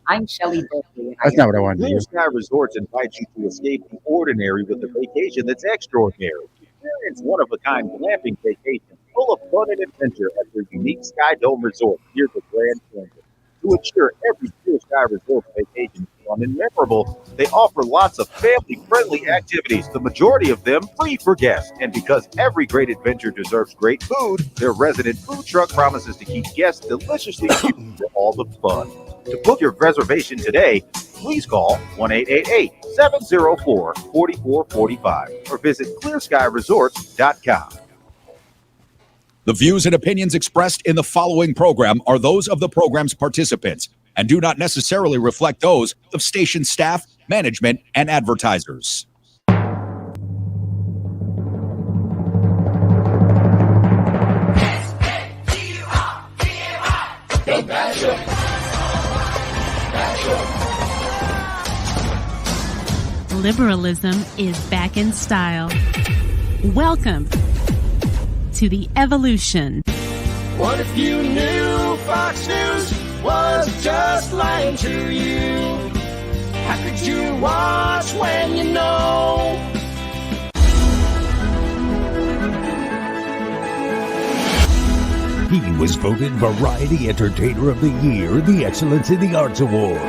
I'm Shelley Berkeley, and I That's not am what I wanted to Clear do. Sky Resorts invites you to escape the ordinary with a vacation that's extraordinary. Experience one-of-a-kind glamping vacation full of fun and adventure at their unique Sky Dome Resort near the Grand Canyon. To ensure every Clear Sky Resort vacation is fun and memorable, they offer lots of family-friendly activities, the majority of them free for guests. And because every great adventure deserves great food, their resident food truck promises to keep guests deliciously fueled for all the fun. To book your reservation today, please call 1-888-704-4445 or visit clearskyresorts.com. The views and opinions expressed in the following program are those of the program's participants and do not necessarily reflect those of station staff, management, and advertisers. Liberalism is back in style. Welcome to the evolution. What if you knew Fox News was just lying to you? How could you watch when you know? He was voted Variety Entertainer of the Year at the Excellence in the Arts Award.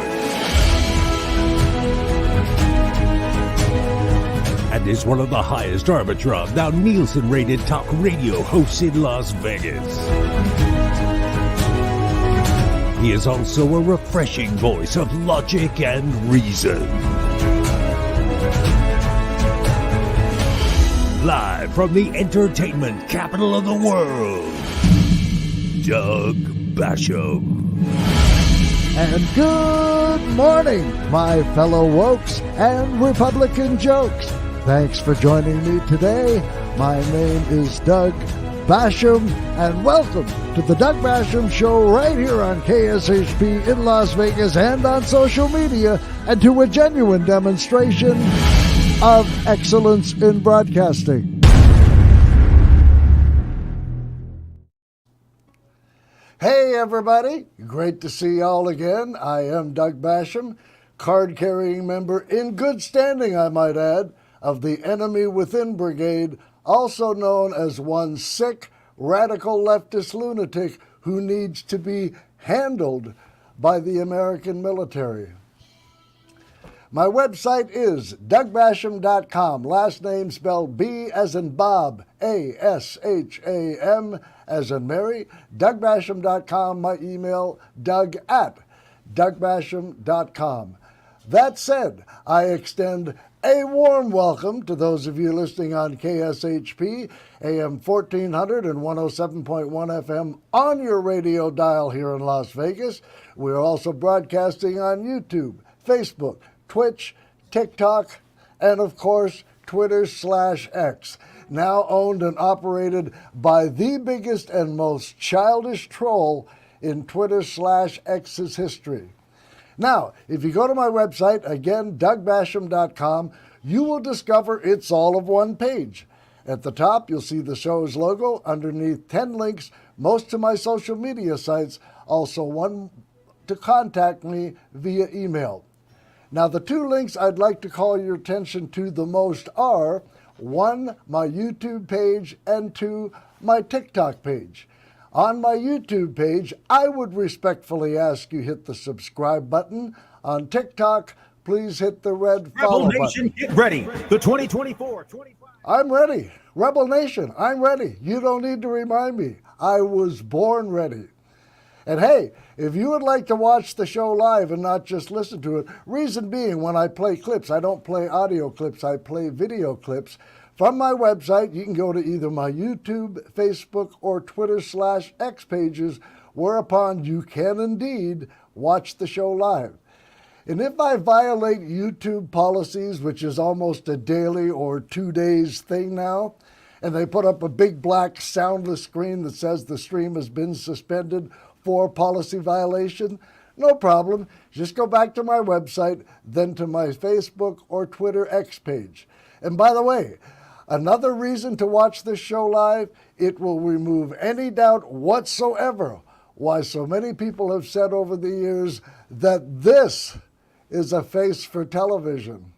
And is one of the highest Arbitron, now Nielsen-rated talk radio hosts in Las Vegas. He is also a refreshing voice of logic and reason. Live from the entertainment capital of the world, Doug Basham. And good morning, my fellow wokes and Republican jokes. Thanks for joining me today. My name is Doug Basham, and welcome to the Doug Basham Show right here on KSHP in Las Vegas and on social media, and to a genuine demonstration of excellence in broadcasting. Hey everybody, great to see y'all again. I am Doug Basham, card-carrying member in good standing, I might add, of the Enemy Within Brigade, also known as one sick, radical leftist lunatic who needs to be handled by the American military. My website is DougBasham.com, last name spelled B as in Bob, A-S-H-A-M as in Mary, DougBasham.com, my email, Doug@DougBasham.com. That said, I extend a warm welcome to those of you listening on KSHP, AM 1400 and 107.1 FM on your radio dial here in Las Vegas. We're also broadcasting on YouTube, Facebook, Twitch, TikTok, and of course, Twitter/X, now owned and operated by the biggest and most childish troll in Twitter/X's history. Now, if you go to my website, again, DougBasham.com, you will discover it's all of one page. At the top, you'll see the show's logo. Underneath, 10 links, most to my social media sites, also one to contact me via email. Now, the two links I'd like to call your attention to the most are, one, my YouTube page, and two, my TikTok page. On my YouTube page, I would respectfully ask you hit the subscribe button. On TikTok, please hit the red follow Rebel Nation, button. get ready. The 2024-25. I'm ready. Rebel Nation, I'm ready. You don't need to remind me. I was born ready. And hey, if you would like to watch the show live and not just listen to it, reason being, when I play clips, I don't play audio clips, I play video clips. From my website, you can go to either my YouTube, Facebook, or Twitter/X pages, whereupon you can indeed watch the show live. And if I violate YouTube policies, which is almost a daily or 2 days thing now, and they put up a big black soundless screen that says the stream has been suspended for policy violation, no problem. Just go back to my website, then to my Facebook or Twitter X page. And by the way, another reason to watch this show live, it will remove any doubt whatsoever why so many people have said over the years that this is a face for television.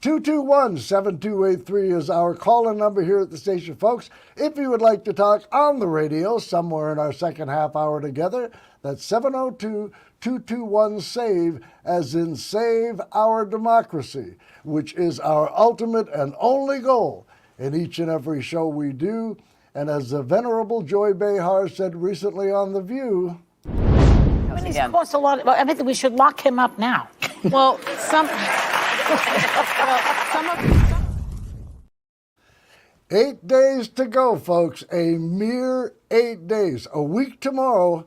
221-7283 is our call-in number here at the station, folks. If you would like to talk on the radio somewhere in our second half hour together, that's 702-221-SAVE, as in save our democracy, which is our ultimate and only goal in each and every show we do. And as the Venerable Joy Behar said recently on The View, I mean, he's cost a lot. I think we should lock him up now. Well, some 8 days to go, folks. A mere 8 days. A week tomorrow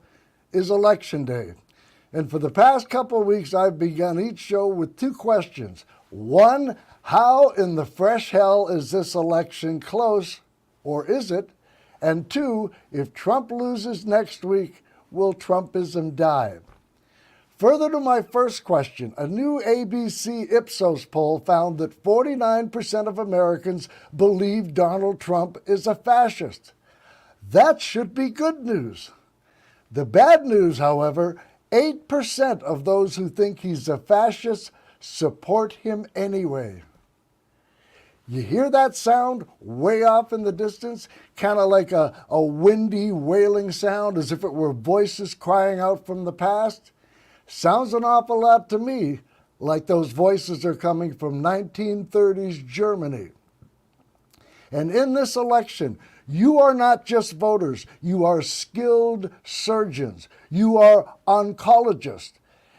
is Election Day. And for the past couple of weeks, I've begun each show with two questions. One, how in the fresh hell is this election close, or is it? And two, if Trump loses next week, will Trumpism die? Further to my first question, a new ABC Ipsos poll found that 49% of Americans believe Donald Trump is a fascist. That should be good news. The bad news, however, 8% of those who think he's a fascist support him anyway. You hear that sound way off in the distance? Kind of like a windy, wailing sound, as if it were voices crying out from the past? Sounds an awful lot to me like those voices are coming from 1930s Germany. And in this election, you are not just voters, you are skilled surgeons, you are oncologists,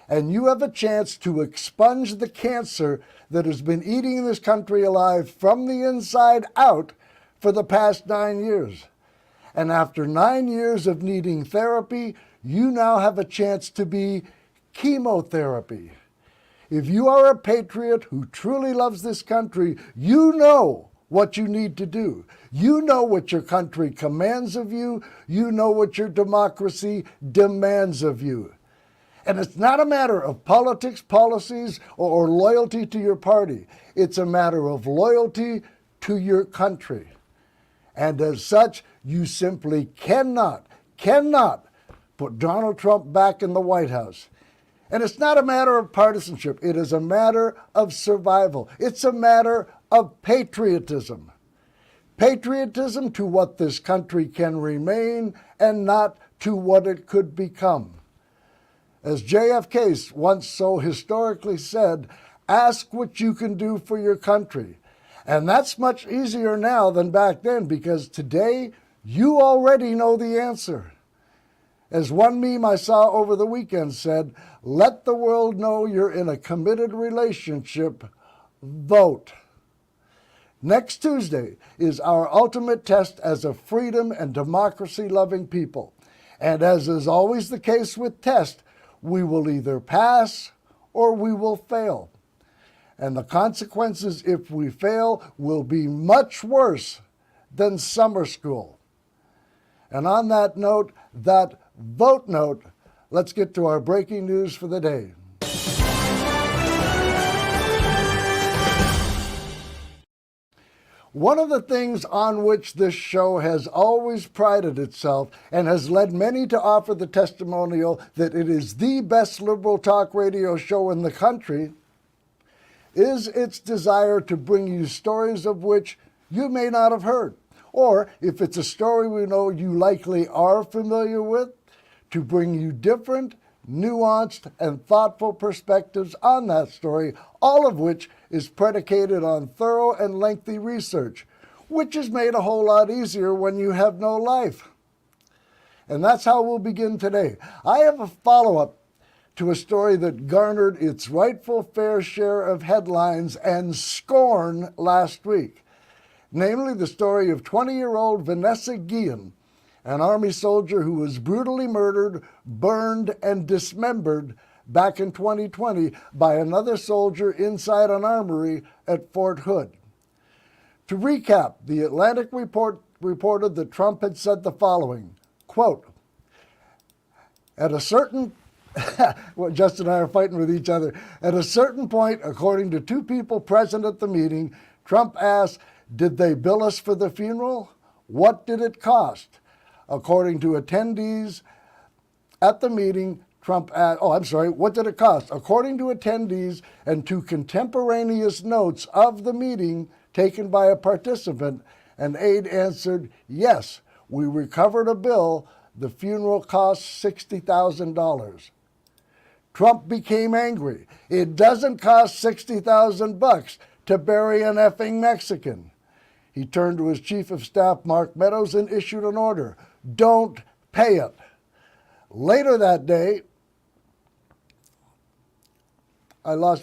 and you have a chance to expunge the cancer that has been eating this country alive from the inside out for the past 9 years. And after 9 years of needing therapy, you now have a chance to be chemotherapy. If you are a patriot who truly loves this country, you know what you need to do. You know what your country commands of you. You know what your democracy demands of you. And it's not a matter of politics, policies, or loyalty to your party. It's a matter of loyalty to your country. And as such, you simply cannot put Donald Trump back in the White House. And it's not a matter of partisanship. It is a matter of survival. It's a matter of patriotism. Patriotism to what this country can remain and not to what it could become. As JFK once so historically said, ask what you can do for your country. And that's much easier now than back then, because today you already know the answer. As one meme I saw over the weekend said, let the world know you're in a committed relationship. Vote. Next Tuesday is our ultimate test as a freedom and democracy-loving people. And as is always the case with tests, we will either pass or we will fail. And the consequences if we fail will be much worse than summer school. And on that note, that vote note, let's get to our breaking news for the day. One of the things on which this show has always prided itself and has led many to offer the testimonial that it is the best liberal talk radio show in the country is its desire to bring you stories of which you may not have heard. Or if it's a story we know you likely are familiar with, to bring you different, nuanced, and thoughtful perspectives on that story, all of which is predicated on thorough and lengthy research, which is made a whole lot easier when you have no life. And that's how we'll begin today. I have a follow-up to a story that garnered its rightful fair share of headlines and scorn last week, namely the story of 20-year-old Vanessa Guillen, an Army soldier who was brutally murdered, burned, and dismembered back in 2020 by another soldier inside an armory at Fort Hood. To recap, the Atlantic reported that Trump had said the following, quote, at a certain well, Justin and I are fighting with each other. At a certain point, according to two people present at the meeting, Trump asked, did they bill us for the funeral? What did it cost? According to attendees at the meeting, what did it cost? According to attendees and to contemporaneous notes of the meeting taken by a participant, an aide answered, yes, we recovered a bill. The funeral cost $60,000. Trump became angry. It doesn't cost $60,000 to bury an effing Mexican. He turned to his chief of staff, Mark Meadows, and issued an order. Don't pay it. Later that day, Later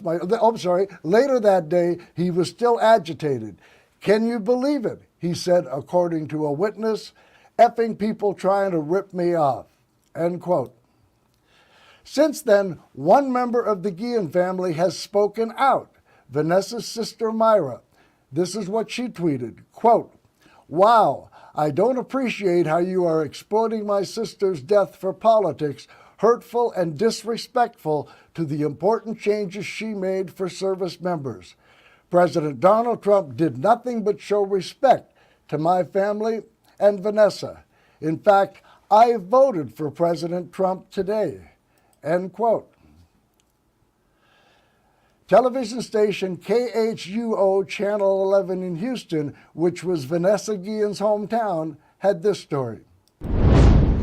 that day, he was still agitated. Can you believe it? He said, according to a witness, effing people trying to rip me off. End quote. Since then, one member of the Guillen family has spoken out, Vanessa's sister Myra. This is what she tweeted, quote, wow, I don't appreciate how you are exploiting my sister's death for politics, hurtful and disrespectful to the important changes she made for service members. President Donald Trump did nothing but show respect to my family and Vanessa. In fact, I voted for President Trump today. End quote. Television station KHUO Channel 11 in Houston, which was Vanessa Guillen's hometown, had this story.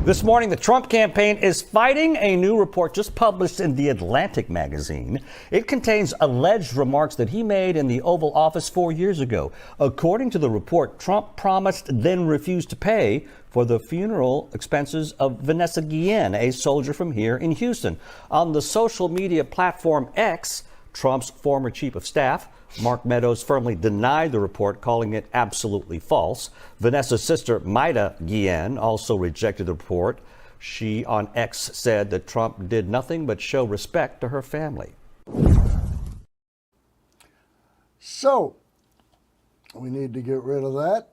This morning, the Trump campaign is fighting a new report just published in The Atlantic magazine. It contains alleged remarks that he made in the Oval Office 4 years ago. According to the report, Trump promised, then refused to pay for the funeral expenses of Vanessa Guillen, a soldier from here in Houston. On the social media platform X, Trump's former chief of staff, Mark Meadows, firmly denied the report, calling it absolutely false. Vanessa's sister, Maida Guillen, also rejected the report. She, on X, said that Trump did nothing but show respect to her family. So, we need to get rid of that.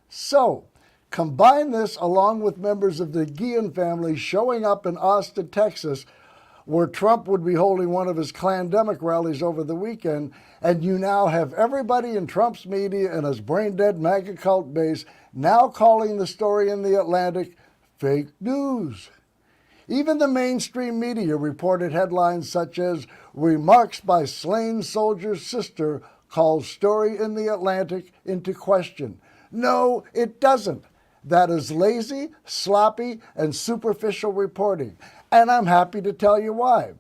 So, combine this along with members of the Guillen family showing up in Austin, Texas, where Trump would be holding one of his Klandemic rallies over the weekend, and you now have everybody in Trump's media and his brain-dead MAGA cult base now calling the story in The Atlantic fake news. Even the mainstream media reported headlines such as, remarks by slain soldier's sister calls story in The Atlantic into question. No, it doesn't. That is lazy, sloppy, and superficial reporting. And I'm happy to tell you why.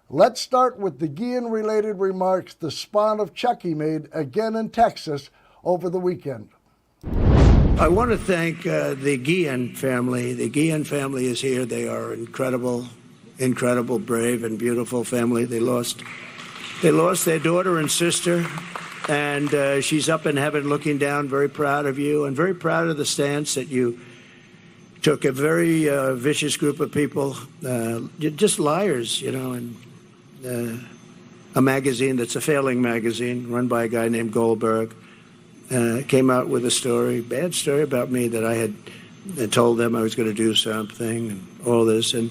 Let's start with the Guillen-related remarks the spawn of Chucky made again in Texas over the weekend. I want to thank the Guillen family. The Guillen family is here. They are incredible, brave, and beautiful family. They lost their daughter and sister, and she's up in heaven looking down, very proud of you, and very proud of the stance that you took. A very vicious group of people, just liars, and a magazine that's a failing magazine run by a guy named Goldberg came out with a story, bad story about me, that I had told them I was going to do something and all this. And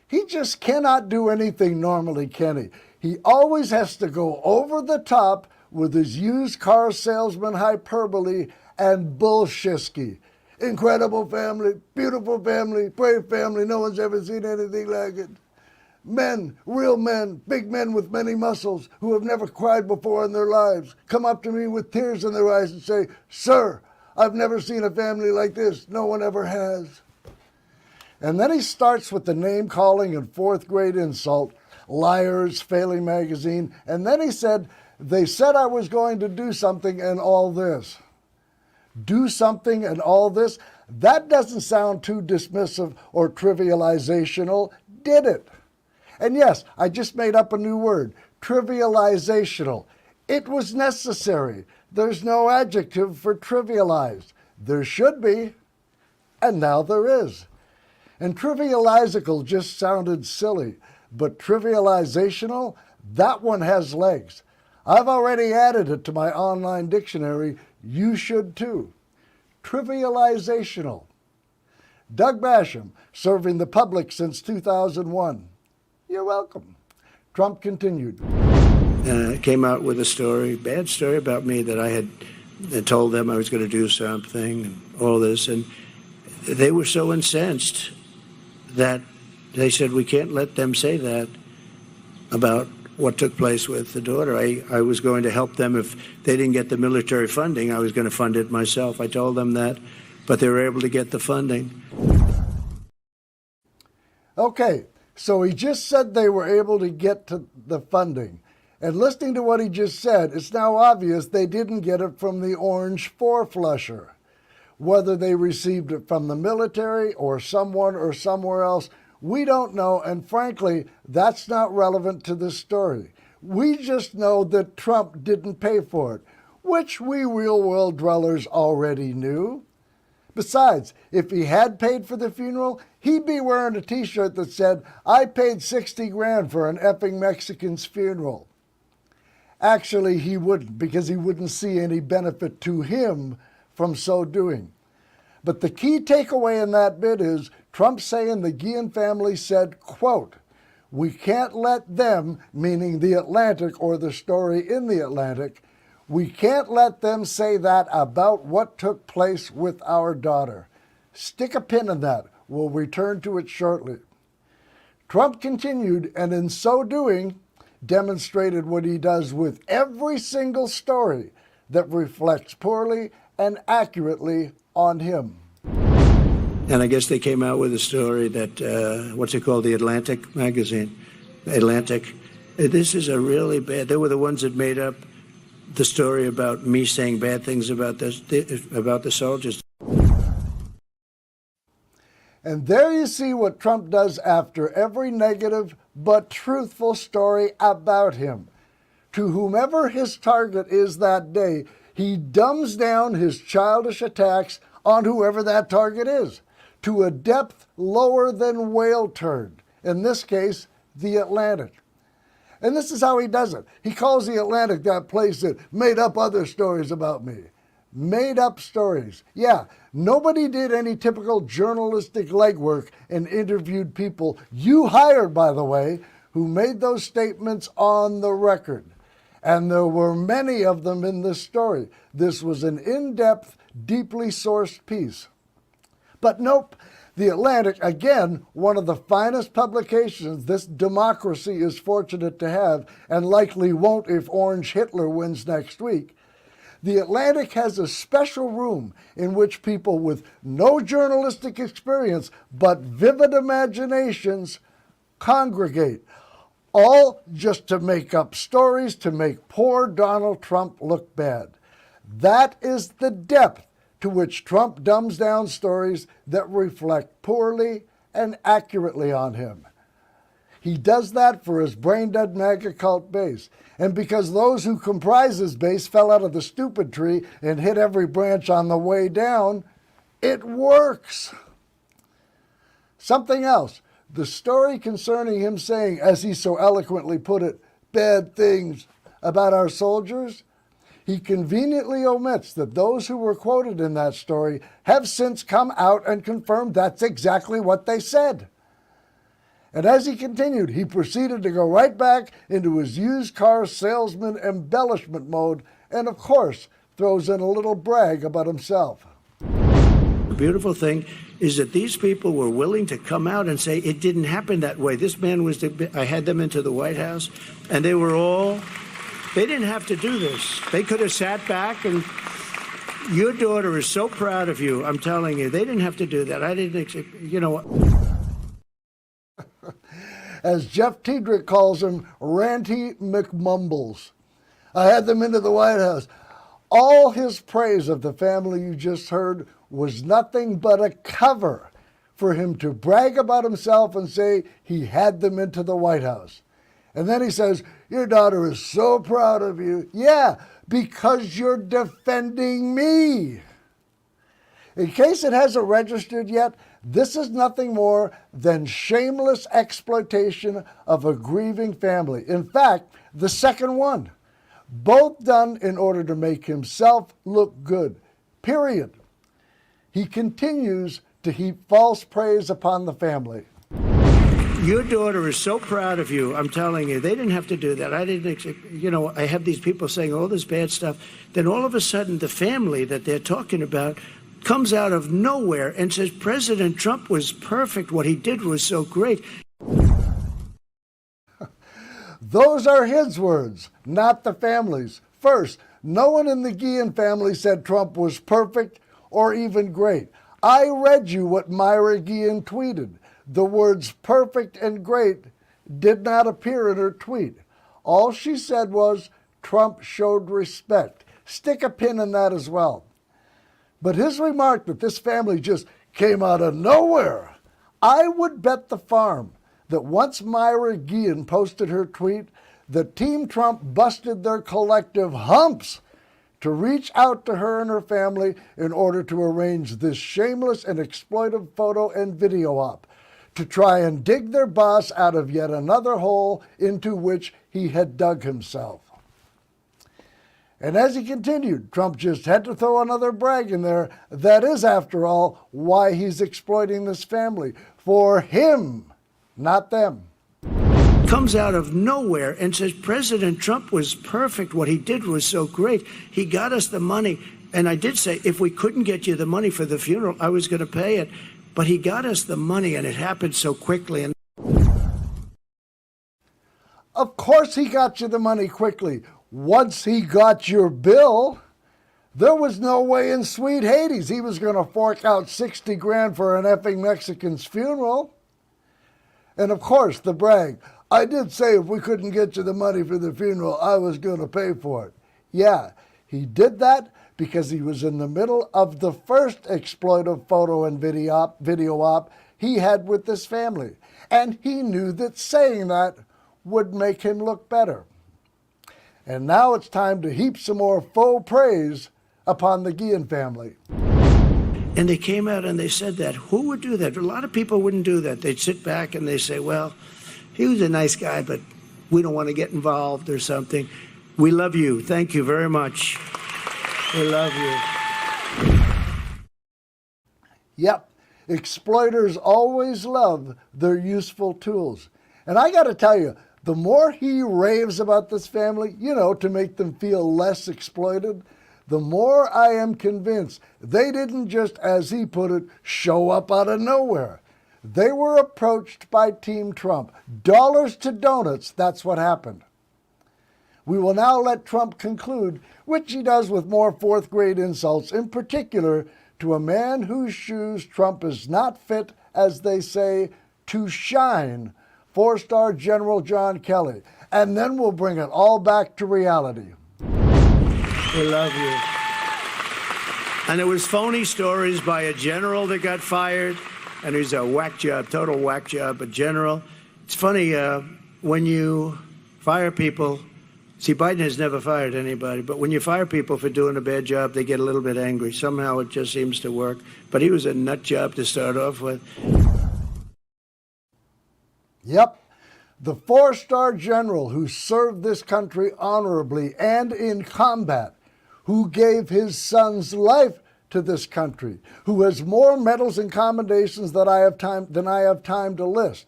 he just cannot do anything normally, can he? He always has to go over the top with his used car salesman hyperbole and bullshisky. Incredible family, beautiful family, brave family, no one's ever seen anything like it. Men, real men, big men with many muscles who have never cried before in their lives come up to me with tears in their eyes and say, sir, I've never seen a family like this. No one ever has. And then he starts with the name calling and fourth grade insult, liars, failing magazine. And then he said, they said I was going to do something and all this. Do something and all this? That doesn't sound too dismissive or trivializational, did it? And yes, I just made up a new word, trivializational. It was necessary. There's no adjective for trivialized. There should be, and now there is. And trivializical just sounded silly, but trivializational, that one has legs. I've already added it to my online dictionary. You should too. Trivializational. Doug Basham, serving the public since 2001. You're welcome. Trump continued. Came out with a story, bad story about me, that I had told them I was going to do something and all this. And they were so incensed that they said, we can't let them say that about what took place with the daughter. I was going to help them. If they didn't get the military funding, I was going to fund it myself. I told them that, but they were able to get the funding. Okay, so he just said they were able to get to the funding. And listening to what he just said, it's now obvious they didn't get it from the orange four-flusher. Whether they received it from the military or someone or somewhere else, we don't know, and frankly, that's not relevant to this story. We just know that Trump didn't pay for it, which we real-world dwellers already knew. Besides, if he had paid for the funeral, he'd be wearing a t-shirt that said, I paid 60 grand for an effing Mexican's funeral. Actually, he wouldn't, because he wouldn't see any benefit to him from so doing. But the key takeaway in that bit is Trump saying the Guillen family said, quote, we can't let them, meaning the Atlantic or the story in the Atlantic, we can't let them say that about what took place with our daughter. Stick a pin in that. We'll return to it shortly. Trump continued, and in so doing, demonstrated what he does with every single story that reflects poorly and accurately on him. And I guess they came out with a story that, what's it called, the Atlantic magazine, Atlantic. This is a really bad, they were the ones that made up the story about me saying bad things about the soldiers. And there you see what Trump does after every negative but truthful story about him. To whomever his target is that day, he dumbs down his childish attacks on whoever that target is to a depth lower than whale turd, in this case, the Atlantic. And this is how he does it. He calls the Atlantic that place that made up other stories about me. Made up stories. Yeah, nobody did any typical journalistic legwork and interviewed people you hired, by the way, who made those statements on the record. And there were many of them in this story. This was an in-depth, deeply sourced piece. But nope, the Atlantic, again, one of the finest publications this democracy is fortunate to have, and likely won't if Orange Hitler wins next week. The Atlantic has a special room in which people with no journalistic experience but vivid imaginations congregate, all just to make up stories to make poor Donald Trump look bad. That is the depth to which Trump dumbs down stories that reflect poorly and accurately on him. He does that for his brain-dead MAGA cult base. And because those who comprise his base fell out of the stupid tree and hit every branch on the way down, it works. Something else, the story concerning him saying, as he so eloquently put it, bad things about our soldiers, he conveniently omits that those who were quoted in that story have since come out and confirmed that's exactly what they said. And as he continued, he proceeded to go right back into his used car salesman embellishment mode and, of course, throws in a little brag about himself. The beautiful thing is that these people were willing to come out and say it didn't happen that way. This man was, I had them into the White House, and they were all, they didn't have to do this. They could have sat back and, your daughter is so proud of you, I'm telling you, they didn't have to do that. I didn't, you know what? As Jeff Tiedrick calls him, Ranty McMumbles. I had them into the White House. All his praise of the family you just heard was nothing but a cover for him to brag about himself and say he had them into the White House. And then he says, your daughter is so proud of you. Yeah, because you're defending me. In case it hasn't registered yet, this is nothing more than shameless exploitation of a grieving family. In fact, the second one. Both done in order to make himself look good. Period. He continues to heap false praise upon the family. Your daughter is so proud of you. I'm telling you, they didn't have to do that. I didn't, I have these people saying all this bad stuff. Then all of a sudden, the family that they're talking about comes out of nowhere and says, President Trump was perfect. What he did was so great. Those are his words, not the family's. First, no one in the Guillen family said Trump was perfect or even great. I read you what Myra Guillen tweeted. The words perfect and great did not appear in her tweet. All she said was Trump showed respect. Stick a pin in that as well. But his remark that this family just came out of nowhere, I would bet the farm that once Myra Guillen posted her tweet, that Team Trump busted their collective humps to reach out to her and her family in order to arrange this shameless and exploitive photo and video op, to try and dig their boss out of yet another hole into which he had dug himself. And as he continued, Trump just had to throw another brag in there. That is, after all, why he's exploiting this family. For him, not them. Comes out of nowhere and says, President Trump was perfect. What he did was so great. He got us the money. And I did say, if we couldn't get you the money for the funeral, I was going to pay it. But he got us the money, and it happened so quickly. And of course he got you the money quickly. Once he got your bill, there was no way in sweet Hades he was going to fork out 60 grand for an effing Mexican's funeral. And of course, the brag. I did say if we couldn't get you the money for the funeral, I was going to pay for it. Yeah, he did that because he was in the middle of the first exploitive photo and video op he had with this family. And he knew that saying that would make him look better. And now it's time to heap some more faux praise upon the Guillen family. And they came out and they said that. Who would do that? A lot of people wouldn't do that. They'd sit back and they say, well, he was a nice guy, but we don't want to get involved or something. We love you. Thank you very much. We love you. Yep, exploiters always love their useful tools. And I got to tell you, the more he raves about this family, to make them feel less exploited, the more I am convinced they didn't just, as he put it, show up out of nowhere. They were approached by Team Trump. Dollars to donuts, that's what happened. We will now let Trump conclude, which he does with more fourth-grade insults, in particular to a man whose shoes Trump is not fit, as they say, to shine, 4-star General John Kelly. And then we'll bring it all back to reality. We love you. And it was phony stories by a general that got fired, and he's a whack job, total whack job, a general. It's funny, when you fire people, see, Biden has never fired anybody, but when you fire people for doing a bad job, they get a little bit angry. Somehow it just seems to work. But he was a nut job to start off with. Yep, the 4-star general who served this country honorably and in combat, who gave his son's life to this country, who has more medals and commendations than I have time to list.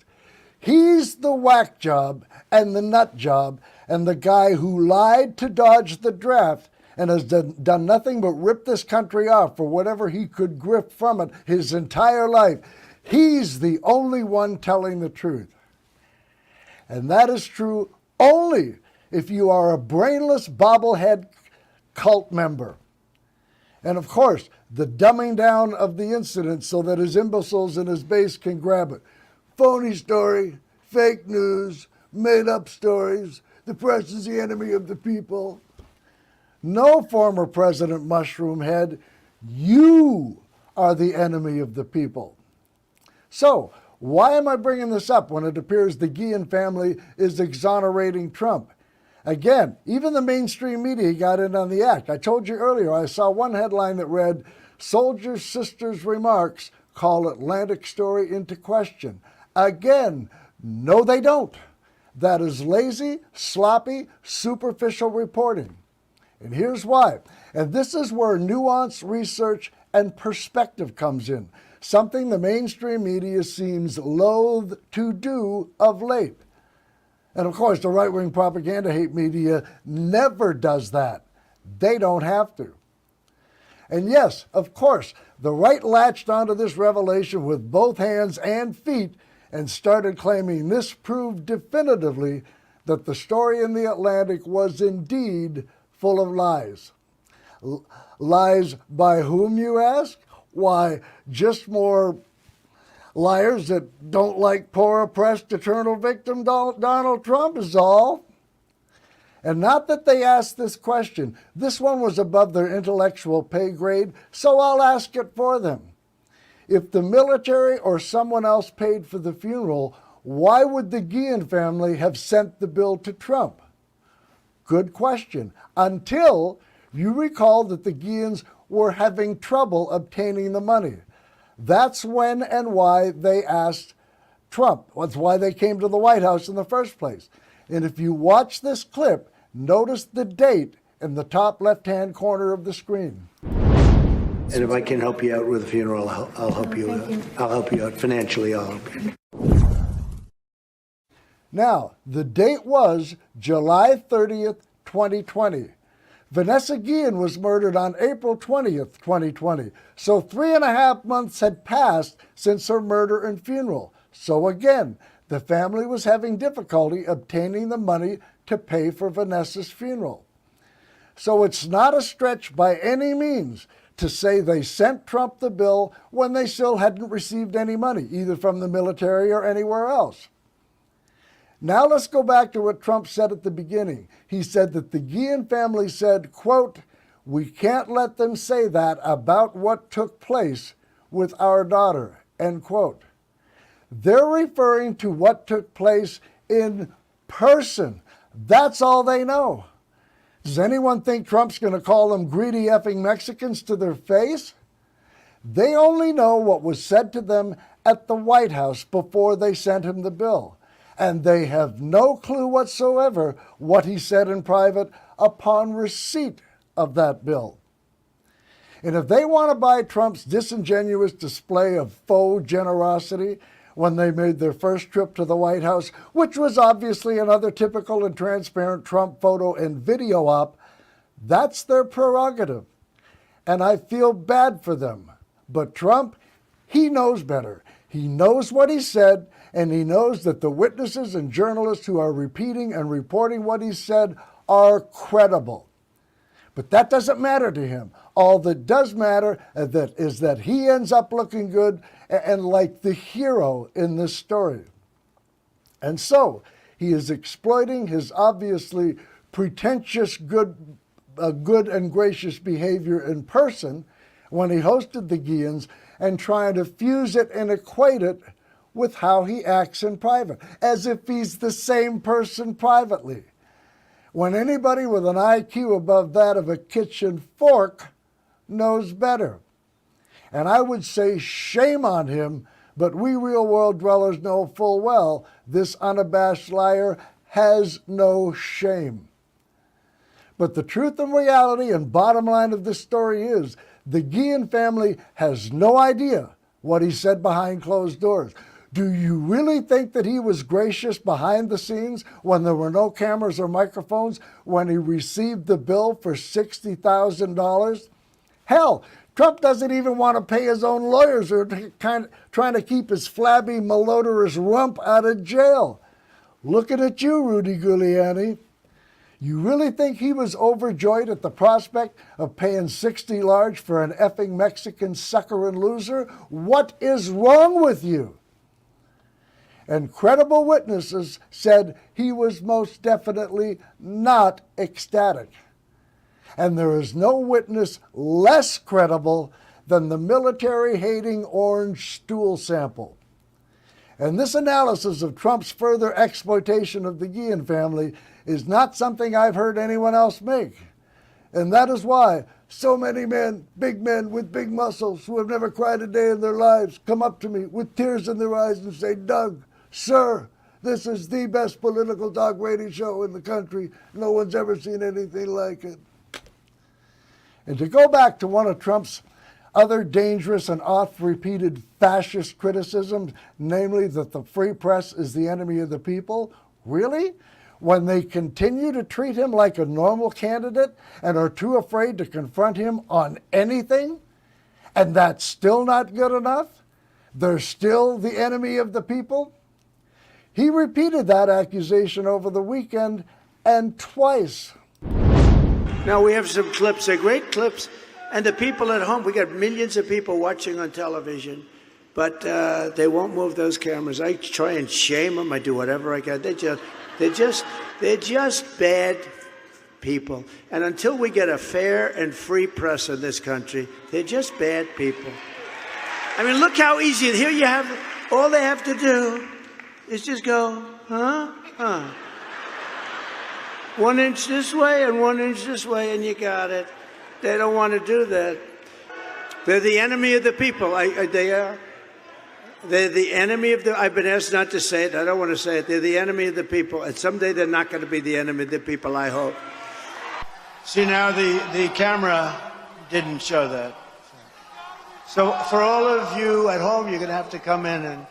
He's the whack job and the nut job and the guy who lied to dodge the draft and has done nothing but rip this country off for whatever he could grift from it his entire life. He's the only one telling the truth. And that is true only if you are a brainless bobblehead cult member. And of course, the dumbing down of the incident so that his imbeciles in his base can grab it. Phony story, fake news, made-up stories, the press is the enemy of the people. No, former President Mushroom Head, you are the enemy of the people. So, why am I bringing this up when it appears the Guillen family is exonerating Trump? Again, even the mainstream media got in on the act. I told you earlier, I saw one headline that read, Soldier's sister's remarks call Atlantic story into question. Again, no they don't. That is lazy, sloppy, superficial reporting. And here's why. And this is where nuance, research, and perspective comes in. something the mainstream media seems loath to do of late. And of course, the right-wing propaganda hate media never does that. They don't have to. And yes, of course, the right latched onto this revelation with both hands and feet and started claiming this proved definitively that the story in the Atlantic was indeed full of lies. Lies by whom, you ask? Why, just more liars that don't like poor, oppressed, eternal victim Donald Trump is all. And not that they asked this question. This one was above their intellectual pay grade, so I'll ask it for them. If the military or someone else paid for the funeral, why would the Guillen family have sent the bill to Trump? Good question. Until you recall that the Guillens were having trouble obtaining the money. That's when and why they asked Trump. That's why they came to the White House in the first place. And if you watch this clip, notice the date in the top left-hand corner of the screen. And if I can help you out with the funeral, I'll help you. I'll help you out financially. I'll help you. Now, the date was July 30th, 2020. Vanessa Guillen was murdered on April 20th, 2020. So 3.5 months had passed since her murder and funeral. So again, the family was having difficulty obtaining the money to pay for Vanessa's funeral. So it's not a stretch by any means to say they sent Trump the bill when they still hadn't received any money, either from the military or anywhere else. Now let's go back to what Trump said at the beginning. He said that the Guillen family said, quote, "We can't let them say that about what took place with our daughter," end quote. They're referring to what took place in person. That's all they know. Does anyone think Trump's going to call them greedy effing Mexicans to their face? They only know what was said to them at the White House before they sent him the bill. And they have no clue whatsoever what he said in private upon receipt of that bill. And if they want to buy Trump's disingenuous display of faux generosity when they made their first trip to the White House, which was obviously another typical and transparent Trump photo and video op, that's their prerogative. And I feel bad for them. But Trump, he knows better. He knows what he said, and he knows that the witnesses and journalists who are repeating and reporting what he said are credible. But that doesn't matter to him. All that does matter is that he ends up looking good and like the hero in this story. And so he is exploiting his obviously pretentious good and gracious behavior in person when he hosted the Guillens and trying to fuse it and equate it with how he acts in private, as if he's the same person privately. When anybody with an IQ above that of a kitchen fork knows better. And I would say shame on him, but we real-world dwellers know full well this unabashed liar has no shame. But the truth and reality and bottom line of this story is the Guillen family has no idea what he said behind closed doors. Do you really think that he was gracious behind the scenes when there were no cameras or microphones when he received the bill for $60,000? Hell, Trump doesn't even want to pay his own lawyers or trying to keep his flabby, malodorous rump out of jail. Looking at you, Rudy Giuliani. You really think he was overjoyed at the prospect of paying $60 large for an effing Mexican sucker and loser? What is wrong with you? And credible witnesses said he was most definitely not ecstatic. And there is no witness less credible than the military-hating orange stool sample. And this analysis of Trump's further exploitation of the Guillen family is not something I've heard anyone else make. And that is why so many men with big muscles who have never cried a day in their lives come up to me with tears in their eyes and say, "Doug, sir, this is the best political talk radio show in the country. No one's ever seen anything like it." And to go back to one of Trump's other dangerous and oft-repeated fascist criticisms, namely that the free press is the enemy of the people? Really? When they continue to treat him like a normal candidate and are too afraid to confront him on anything? And that's still not good enough? They're still the enemy of the people? He repeated that accusation over the weekend, and twice. Now we have some clips, they're great clips, and the people at home, we got millions of people watching on television, but they won't move those cameras. I try and shame them, I do whatever I can. They're just bad people. And until we get a fair and free press in this country, they're just bad people. I mean, look how easy. Here you have, all they have to do is just go, huh? 1 inch this way and 1 inch this way, and you got it. They don't want to do that. They're the enemy of the people. They are. They're the enemy of the... I've been asked not to say it. I don't want to say it. They're the enemy of the people. And someday they're not going to be the enemy of the people, I hope. See, now the camera didn't show that. So for all of you at home, you're going to have to come in and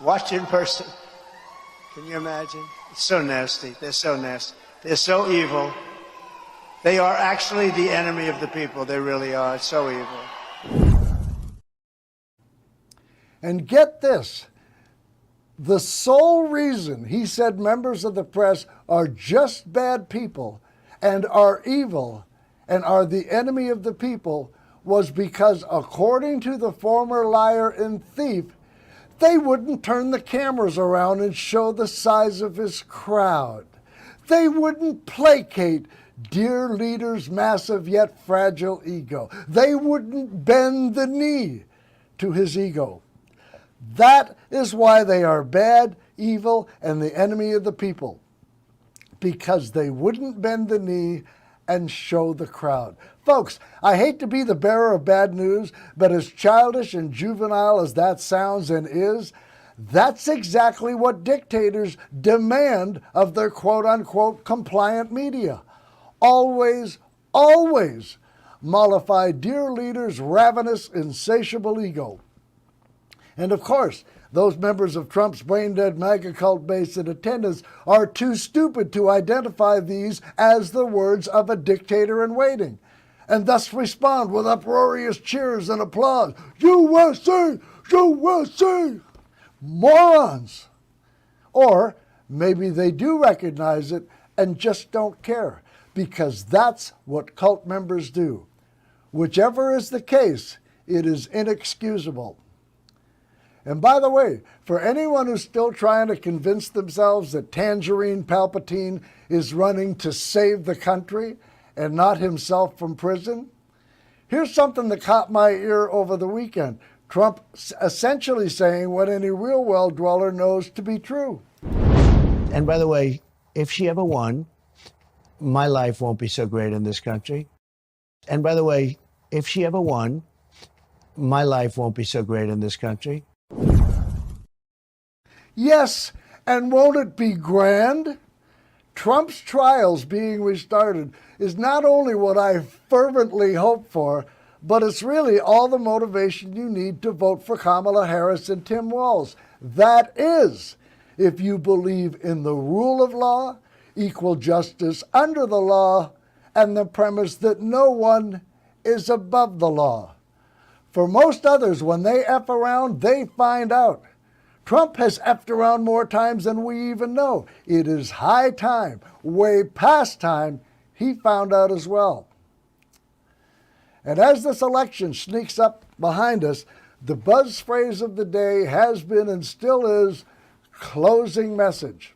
watch in person. Can you imagine? It's so nasty. They're so nasty. They're so evil. They are actually the enemy of the people. They really are. It's so evil. And get this, the sole reason he said members of the press are just bad people and are evil and are the enemy of the people was because, according to the former liar and thief, they wouldn't turn the cameras around and show the size of his crowd. They wouldn't placate dear leader's massive yet fragile ego. They wouldn't bend the knee to his ego. That is why they are bad, evil, and the enemy of the people. Because they wouldn't bend the knee and show the crowd. Folks, I hate to be the bearer of bad news, but as childish and juvenile as that sounds and is, that's exactly what dictators demand of their quote-unquote compliant media. Always, always mollify dear leader's ravenous, insatiable ego. And of course, those members of Trump's brain-dead MAGA cult base in attendance are too stupid to identify these as the words of a dictator in waiting, and thus respond with uproarious cheers and applause. USA! USA! Morons! Or maybe they do recognize it and just don't care, because that's what cult members do. Whichever is the case, it is inexcusable. And by the way, for anyone who's still trying to convince themselves that Tangerine Palpatine is running to save the country and not himself from prison, here's something that caught my ear over the weekend. Trump essentially saying what any real well-dweller knows to be true. And by the way, if she ever won, my life won't be so great in this country. And by the way, if she ever won, my life won't be so great in this country. Yes, and won't it be grand? Trump's trials being restarted is not only what I fervently hope for, but it's really all the motivation you need to vote for Kamala Harris and Tim Walz. That is, if you believe in the rule of law, equal justice under the law, and the premise that no one is above the law. For most others, when they F around, they find out. Trump has effed around more times than we even know. It is high time, way past time, he found out as well. And as this election sneaks up behind us, the buzz phrase of the day has been and still is closing message.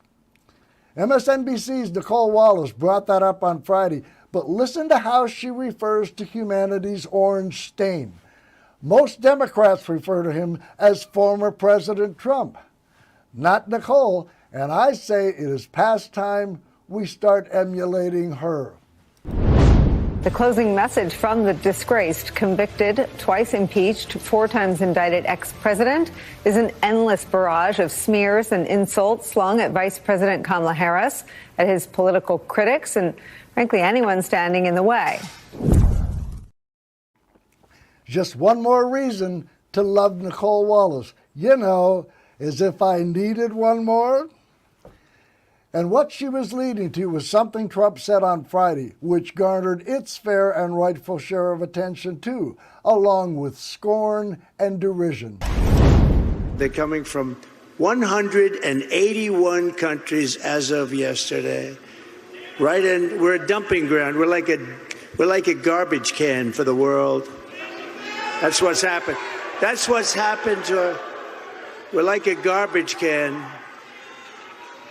MSNBC's Nicole Wallace brought that up on Friday, but listen to how she refers to humanity's orange stain. Most Democrats refer to him as former President Trump. Not Nicole, and I say it is past time we start emulating her. The closing message from the disgraced, convicted, twice impeached, 4 times indicted ex-president is an endless barrage of smears and insults slung at Vice President Kamala Harris, at his political critics, and frankly, anyone standing in the way. Just one more reason to love Nicole Wallace. You know, as if I needed one more. And what she was leading to was something Trump said on Friday, which garnered its fair and rightful share of attention too, along with scorn and derision. They're coming from 181 countries as of yesterday. Right, and we're a dumping ground. We're like a garbage can for the world. That's what's happened. That's what's happened to. We're like a garbage can.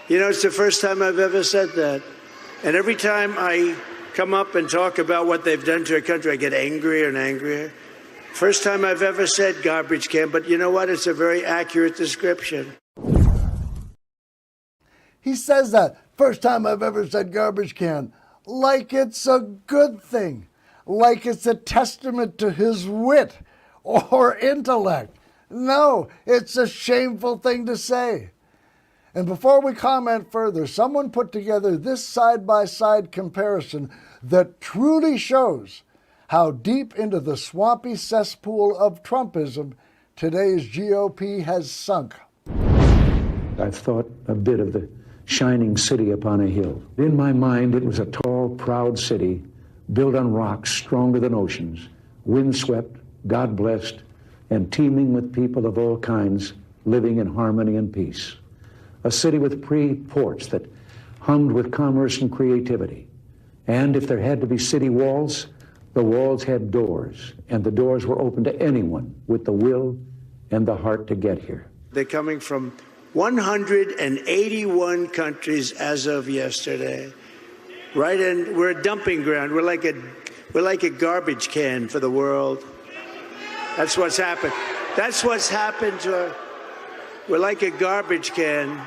You know, it's the first time I've ever said that. And every time I come up and talk about what they've done to a country, I get angrier and angrier. First time I've ever said garbage can, but you know what? It's a very accurate description. He says that, first time I've ever said garbage can, like it's a good thing, like it's a testament to his wit or intellect. No, it's a shameful thing to say. And before we comment further, someone put together this side-by-side comparison that truly shows how deep into the swampy cesspool of Trumpism today's GOP has sunk. I thought a bit of the shining city upon a hill. In my mind, it was a tall, proud city built on rocks stronger than oceans, windswept, God-blessed, and teeming with people of all kinds living in harmony and peace. A city with free ports that hummed with commerce and creativity. And if there had to be city walls, the walls had doors, and the doors were open to anyone with the will and the heart to get here. They're coming from 181 countries as of yesterday. Right, and we're a dumping ground. We're like a garbage can for the world. That's what's happened. That's what's happened to. We're like a garbage can.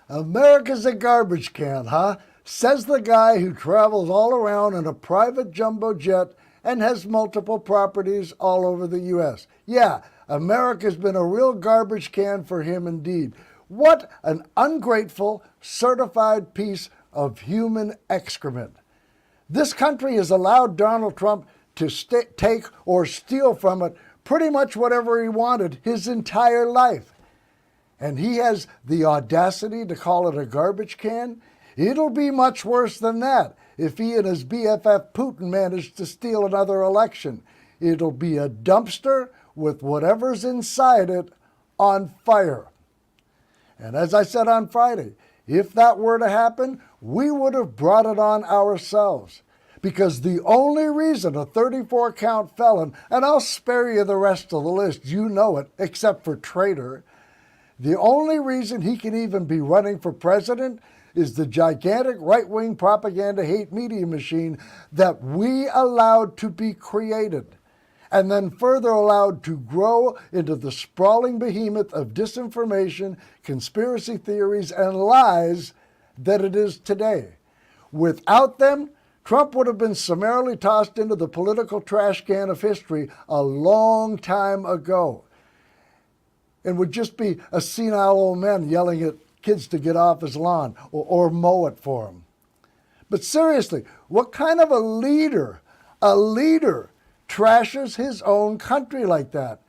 America's a garbage can, huh? Says the guy who travels all around in a private jumbo jet and has multiple properties all over the U.S. Yeah, America's been a real garbage can for him indeed. What an ungrateful, certified piece of human excrement. This country has allowed Donald Trump to take or steal from it pretty much whatever he wanted his entire life. And he has the audacity to call it a garbage can? It'll be much worse than that if he and his BFF Putin manage to steal another election. It'll be a dumpster with whatever's inside it on fire. And as I said on Friday, if that were to happen, we would have brought it on ourselves. Because the only reason a 34-count felon, and I'll spare you the rest of the list, you know it, except for traitor, the only reason he can even be running for president is the gigantic right-wing propaganda hate media machine that we allowed to be created and then further allowed to grow into the sprawling behemoth of disinformation, conspiracy theories, and lies that it is today. Without them, Trump would have been summarily tossed into the political trash can of history a long time ago. And would just be a senile old man yelling at kids to get off his lawn or mow it for him. But seriously, what kind of a leader trashes his own country like that?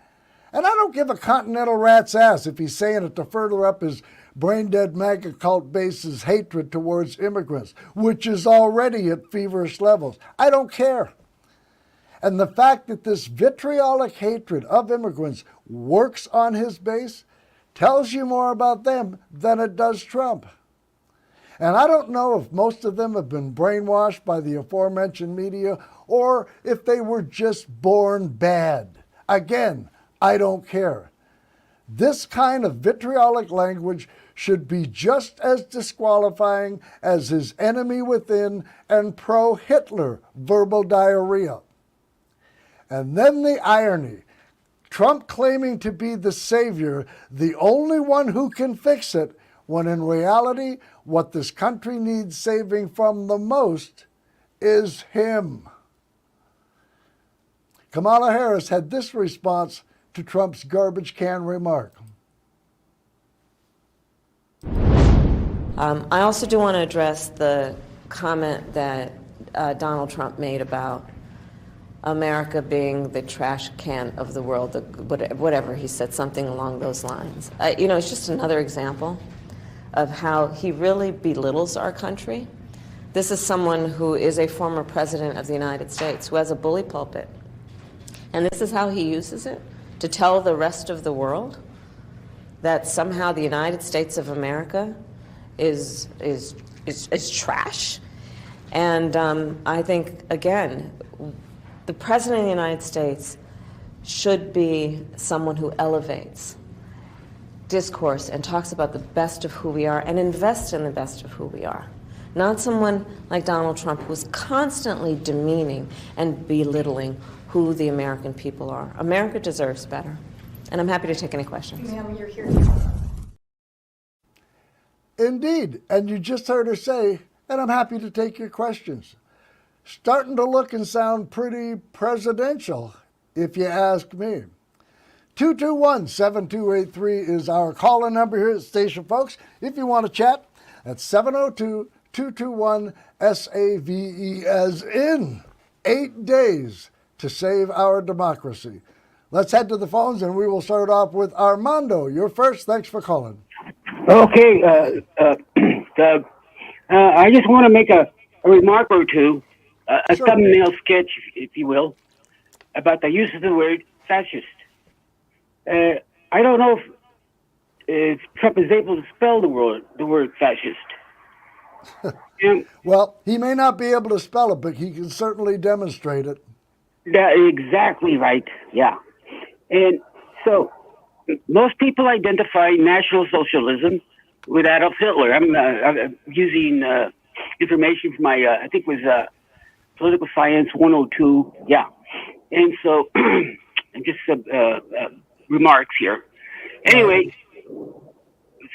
And I don't give a continental rat's ass if he's saying it to further up his brain-dead MAGA cult base's hatred towards immigrants, which is already at feverish levels. I don't care. And the fact that this vitriolic hatred of immigrants works on his base tells you more about them than it does Trump. And I don't know if most of them have been brainwashed by the aforementioned media or if they were just born bad. Again, I don't care. This kind of vitriolic language should be just as disqualifying as his enemy within and pro-Hitler verbal diarrhea. And then the irony, Trump claiming to be the savior, the only one who can fix it, when in reality, what this country needs saving from the most is him. Kamala Harris had this response to Trump's garbage can remark. I also do want to address the comment that Donald Trump made about America being the trash can of the world, whatever he said, something along those lines. It's just another example of how he really belittles our country. This is someone who is a former president of the United States, who has a bully pulpit. And this is how he uses it to tell the rest of the world that somehow the United States of America is trash. And I think, again, the President of the United States should be someone who elevates discourse and talks about the best of who we are and invests in the best of who we are. Not someone like Donald Trump who's constantly demeaning and belittling who the American people are. America deserves better. And I'm happy to take any questions. Ma'am, you're here. Indeed. And you just heard her say, and I'm happy to take your questions. Starting to look and sound pretty presidential, if you ask me. 221-7283 is our call-in number here at the station, folks. If you want to chat, that's 702-221-SAVE, as in 8 days to save our democracy. Let's head to the phones, and we will start off with Armando. You're first. Thanks for calling. Okay, Doug. I just want to make a remark or two, a thumbnail sketch, if you will, about the use of the word fascist. I don't know if Trump is able to spell the word fascist. Well, he may not be able to spell it, but he can certainly demonstrate it. Exactly right, yeah. And so most people identify National Socialism with Adolf Hitler. I'm using information from my, I think it was Political Science 102, yeah. And so, just remarks here. Anyway, so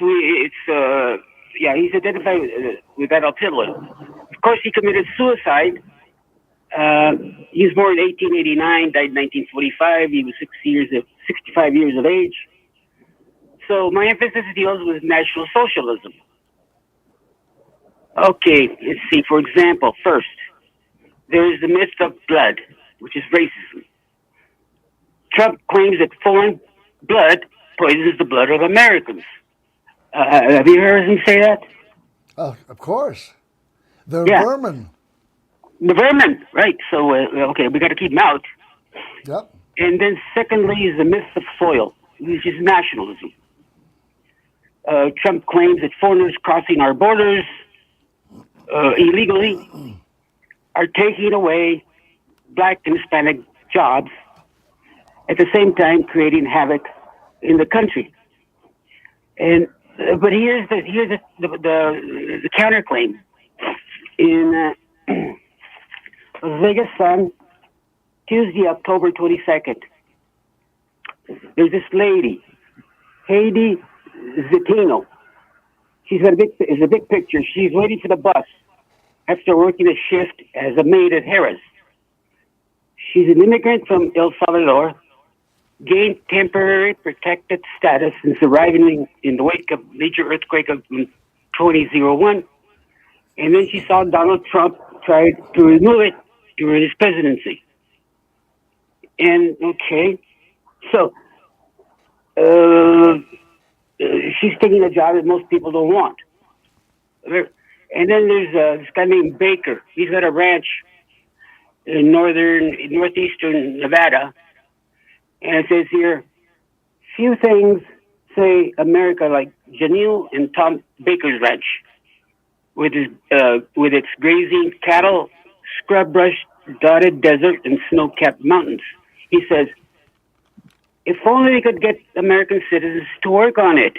it's, he's identified with Adolf Hitler. Of course, he committed suicide. He was born in 1889, died in 1945. He was 65 years of age. So my emphasis deals with National Socialism. Okay, let's see. For example, first, there is the myth of blood, which is racism. Trump claims that foreign blood poisons the blood of Americans. Have you heard him say that? Of course. They're vermin. The vermin, right. So, okay, we got to keep them out. Yep. And then secondly is the myth of soil, which is nationalism. Trump claims that foreigners crossing our borders illegally are taking away Black and Hispanic jobs, at the same time creating havoc in the country. And but here's the counterclaim. In Vegas Sun, Tuesday, October 22nd, there's this lady, Heidi Zittino. She's got a big picture. She's waiting for the bus after working a shift as a maid at Harris. She's an immigrant from El Salvador, gained temporary protected status since arriving in the wake of major earthquake of 2001. And then she saw Donald Trump try to remove it during his presidency. And okay, so she's taking a job that most people don't want. And then there's this guy named Baker. He's got a ranch in northeastern Nevada. And it says here, few things say America like Janelle and Tom Baker's ranch, with its grazing cattle, scrub brush, dotted desert, and snow-capped mountains. He says, if only we could get American citizens to work on it.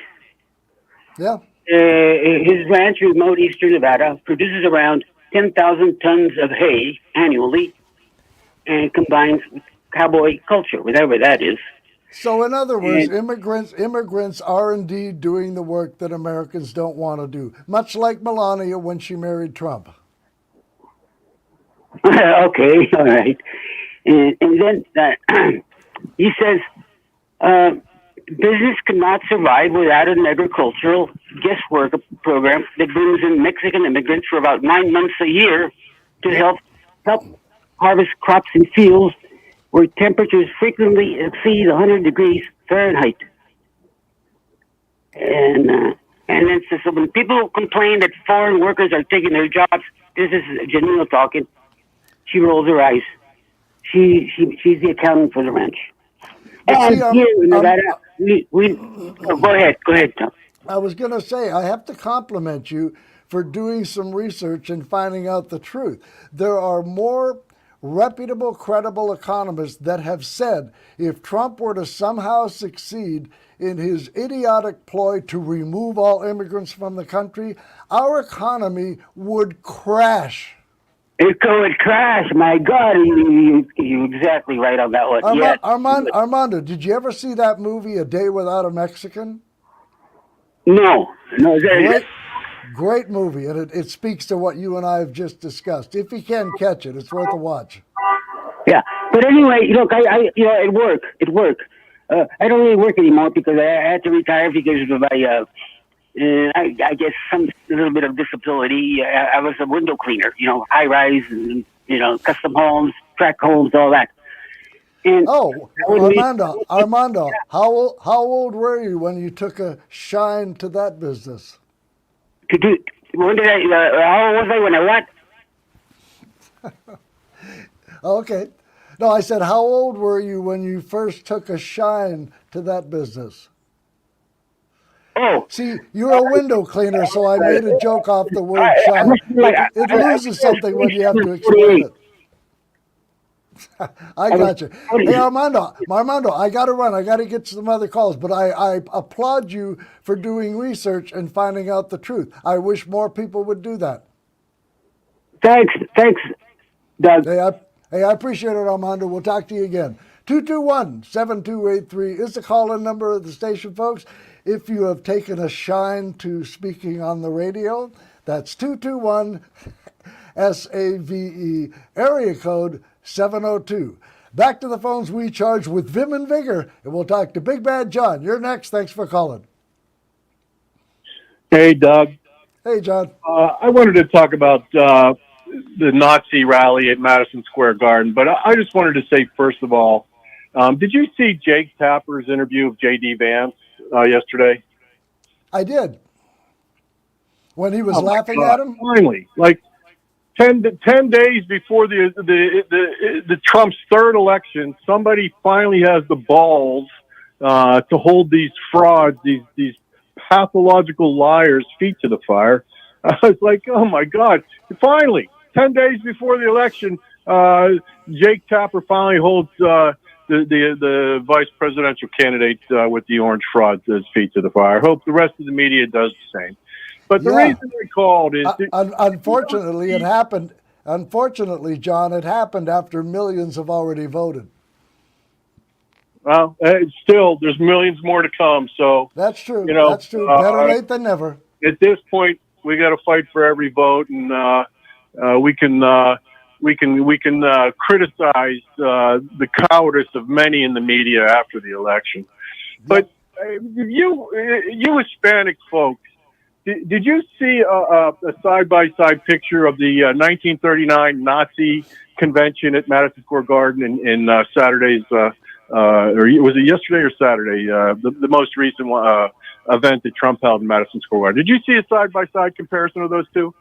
Yeah. His ranch in remote eastern Nevada produces around 10,000 tons of hay annually and combines with cowboy culture, whatever that is. So in other words, immigrants are indeed doing the work that Americans don't want to do, much like Melania when she married Trump. Okay, all right. And then he says, business cannot survive without an agricultural guest worker program that brings in Mexican immigrants for about 9 months a year to help harvest crops in fields where temperatures frequently exceed 100 degrees Fahrenheit. And then so when people complain that foreign workers are taking their jobs, this is Janino talking. She rolls her eyes. She's the accountant for the ranch. And here in Nevada, go ahead, Tom. I was going to say, I have to compliment you for doing some research and finding out the truth. There are more reputable, credible economists that have said if Trump were to somehow succeed in his idiotic ploy to remove all immigrants from the country, our economy would crash. It would crash. My God, you're exactly right on that one. Yes. Armando, did you ever see that movie, A Day Without a Mexican? No. Great movie, and it speaks to what you and I have just discussed. If you can catch it, it's worth a watch. Yeah, but anyway, look, it worked. I don't really work anymore because I had to retire because of my, I guess a little bit of disability. I was a window cleaner, high rise and custom homes, tract homes, all that. And Armando, how old were you when you took a shine to that business? How old was I when I what? Okay. No, I said, how old were you when you first took a shine to that business? Oh. See, you're a window cleaner, so I made a joke off the word shine. It loses something when you have to explain it. I got you. Hey, Armando, I got to run. I got to get to some other calls, but I applaud you for doing research and finding out the truth. I wish more people would do that. Thanks, Doug. Hey, I appreciate it, Armando. We'll talk to you again. 221-7283 is the call-in number of the station, folks. If you have taken a shine to speaking on the radio, that's 221-SAVE, area code 702. Back to the phones we charge with vim and vigor, and we'll talk to Big Bad John. You're next. Thanks for calling. Hey, Doug. Hey, John. I wanted to talk about the Nazi rally at Madison Square Garden, but I just wanted to say, first of all, did you see Jake Tapper's interview of J.D. Vance yesterday? I did. When he was laughing at him? Finally, like 10 days before the Trump's third election, somebody finally has the balls to hold these frauds, these pathological liars' feet to the fire. I was like, oh my God! Finally, 10 days before the election, Jake Tapper finally holds the vice presidential candidate with the orange frauds his feet to the fire. I hope the rest of the media does the same. But the reason I called is... Unfortunately, it happened. Unfortunately, John, it happened after millions have already voted. Well, still, there's millions more to come. So that's true. That's true. Better late than never. At this point, we got to fight for every vote, and we can criticize the cowardice of many in the media after the election. But you Hispanic folks, did you see a side-by-side picture of the 1939 Nazi convention at Madison Square Garden in Saturday's, or was it yesterday or Saturday? The most recent event that Trump held in Madison Square Garden. Did you see a side-by-side comparison of those two?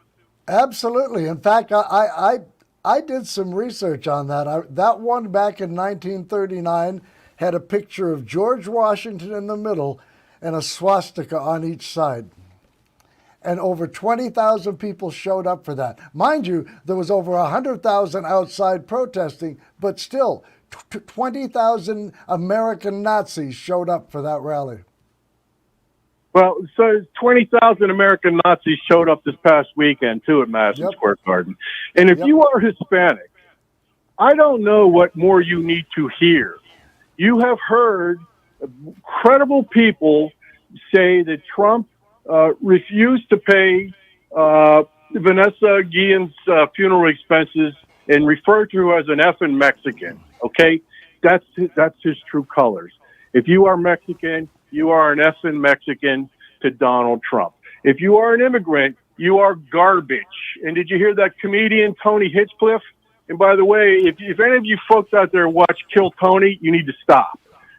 Absolutely. In fact, I did some research on that. That one back in 1939 had a picture of George Washington in the middle and a swastika on each side. And over 20,000 people showed up for that. Mind you, there was over 100,000 outside protesting, but still 20,000 American Nazis showed up for that rally. Well, so 20,000 American Nazis showed up this past weekend, too, at Madison Square Garden. And if you are Hispanic, I don't know what more you need to hear. You have heard credible people say that Trump refused to pay Vanessa Guillen's funeral expenses and referred to her as an effing Mexican, okay? That's his true colors. If you are Mexican, you are an effing Mexican to Donald Trump. If you are an immigrant, you are garbage. And did you hear that comedian Tony Hinchcliffe And by the way, if any of you folks out there watch Kill Tony, you need to stop.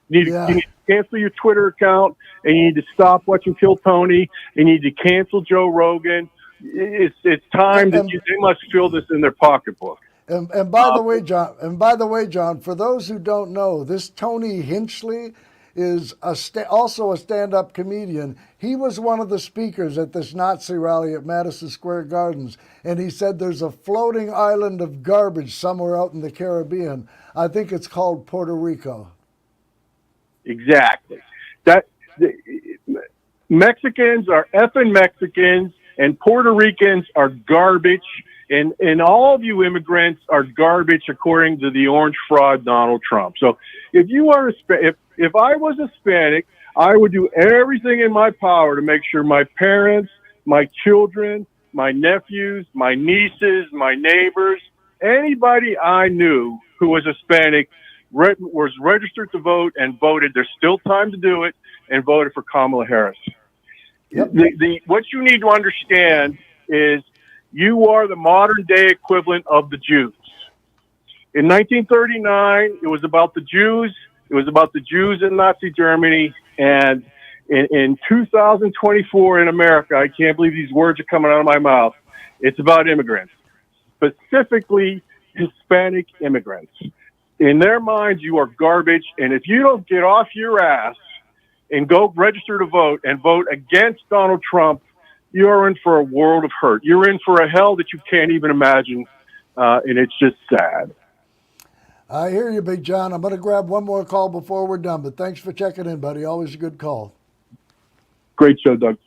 You need to cancel your Twitter account, and you need to stop watching Kill Tony, and you need to cancel Joe Rogan. It's time that they must feel this in their pocketbook. And by the way, John, for those who don't know, this Tony Hinchley is also a stand-up comedian. He was one of the speakers at this Nazi rally at Madison Square Gardens, and he said there's a floating island of garbage somewhere out in the Caribbean. I think it's called Puerto Rico. Exactly. Mexicans are effing Mexicans, and Puerto Ricans are garbage, and all of you immigrants are garbage according to the orange fraud Donald Trump. So if you are if I was Hispanic, I would do everything in my power to make sure my parents, my children, my nephews, my nieces, my neighbors, anybody I knew who was Hispanic was registered to vote and voted. There's still time to do it, and voted for Kamala Harris. Yep. What you need to understand is you are the modern day equivalent of the Jews. In 1939, it was about the Jews. It was about the Jews in Nazi Germany. And in 2024 in America, I can't believe these words are coming out of my mouth. It's about immigrants, specifically Hispanic immigrants. In their minds, you are garbage. And if you don't get off your ass and go register to vote and vote against Donald Trump, you're in for a world of hurt. You're in for a hell that you can't even imagine. And it's just sad. I hear you, Big John. I'm going to grab one more call before we're done, but thanks for checking in, buddy. Always a good call. Great show, Doug.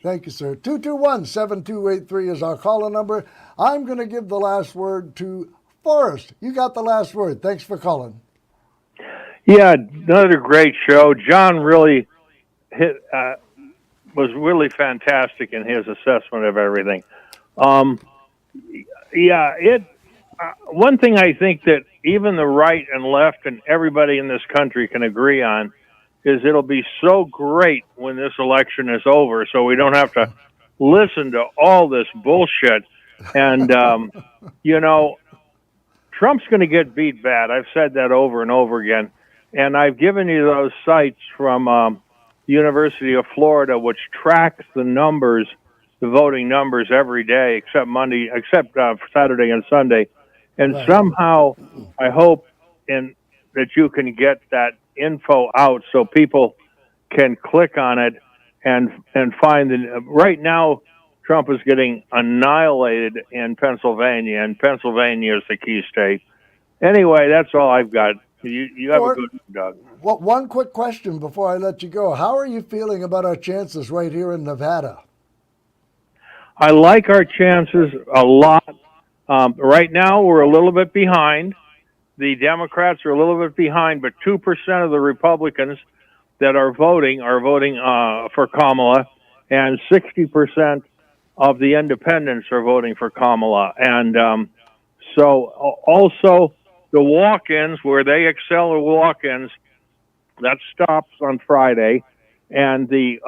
Thank you, sir. 221-7283 is our caller number. I'm going to give the last word to Forrest. You got the last word. Thanks for calling. Yeah, another great show. John really was really fantastic in his assessment of everything. One thing I think that even the right and left and everybody in this country can agree on is it'll be so great when this election is over, so we don't have to listen to all this bullshit. And, Trump's going to get beat bad. I've said that over and over again. And I've given you those sites from the University of Florida, which tracks the numbers, the voting numbers every day, except Saturday and Sunday. And somehow, I hope that you can get that info out so people can click on it and find the. Right now, Trump is getting annihilated in Pennsylvania, and Pennsylvania is the key state. Anyway, that's all I've got. You have a good one, Doug. Well, one quick question before I let you go. How are you feeling about our chances right here in Nevada? I like our chances a lot. Right now, we're a little bit behind. The Democrats are a little bit behind, but 2% of the Republicans that are voting for Kamala, and 60% of the independents are voting for Kamala. And so also the walk-ins, where they excel at walk-ins, that stops on Friday. And the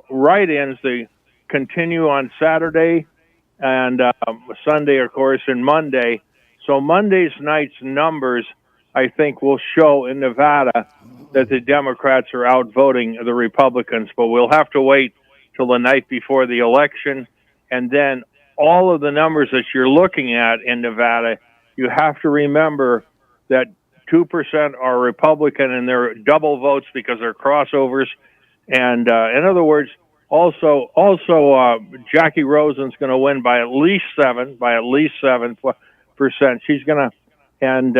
write-ins, they continue on Saturday and Sunday, of course, and Monday. So Monday's night's numbers, I think, will show in Nevada that the Democrats are outvoting the Republicans. But we'll have to wait till the night before the election. And then all of the numbers that you're looking at in Nevada, you have to remember that 2% are Republican, and they're double votes because they're crossovers. And in other words, also, Jackie Rosen's going to win by at least 7%. She's going to, and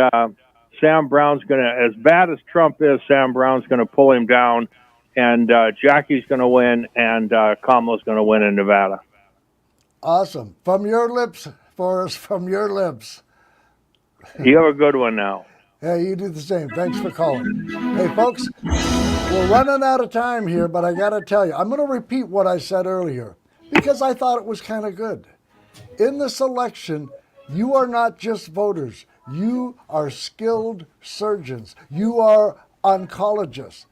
Sam Brown's going to, as bad as Trump is, Sam Brown's going to pull him down, and Jackie's going to win, and Kamala's going to win in Nevada. Awesome. From your lips, Forrest, from your lips. You have a good one now. Yeah, you do the same. Thanks for calling. Hey, folks, we're running out of time here, but I got to tell you, I'm going to repeat what I said earlier because I thought it was kind of good. In this election, you are not just voters. You are skilled surgeons. You are oncologists.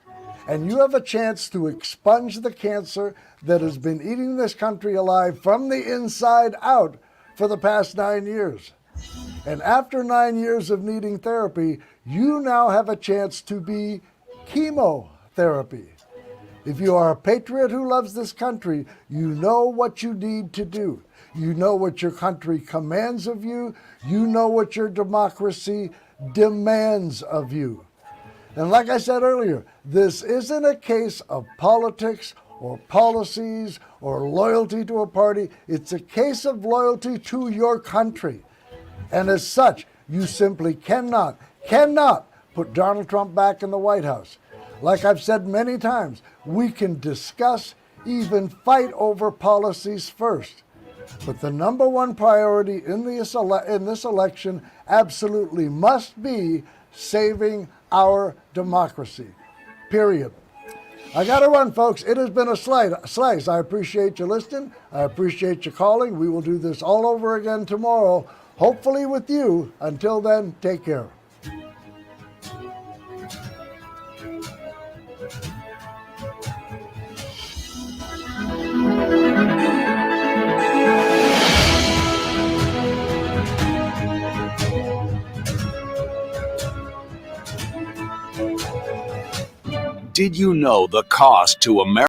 And you have a chance to expunge the cancer that has been eating this country alive from the inside out for the past 9 years. And after 9 years of needing therapy, you now have a chance to be chemotherapy. If you are a patriot who loves this country, you know what you need to do. You know what your country commands of you. You know what your democracy demands of you. And like I said earlier, this isn't a case of politics or policies or loyalty to a party. It's a case of loyalty to your country. And as such, you simply cannot put Donald Trump back in the White House. Like I've said many times, we can discuss, even fight over policies first. But the number one priority in this election absolutely must be saving our democracy. Period. I got to run, folks. It has been a slice. I appreciate you listening. I appreciate you calling. We will do this all over again tomorrow, hopefully with you. Until then, take care. Did you know the cost to America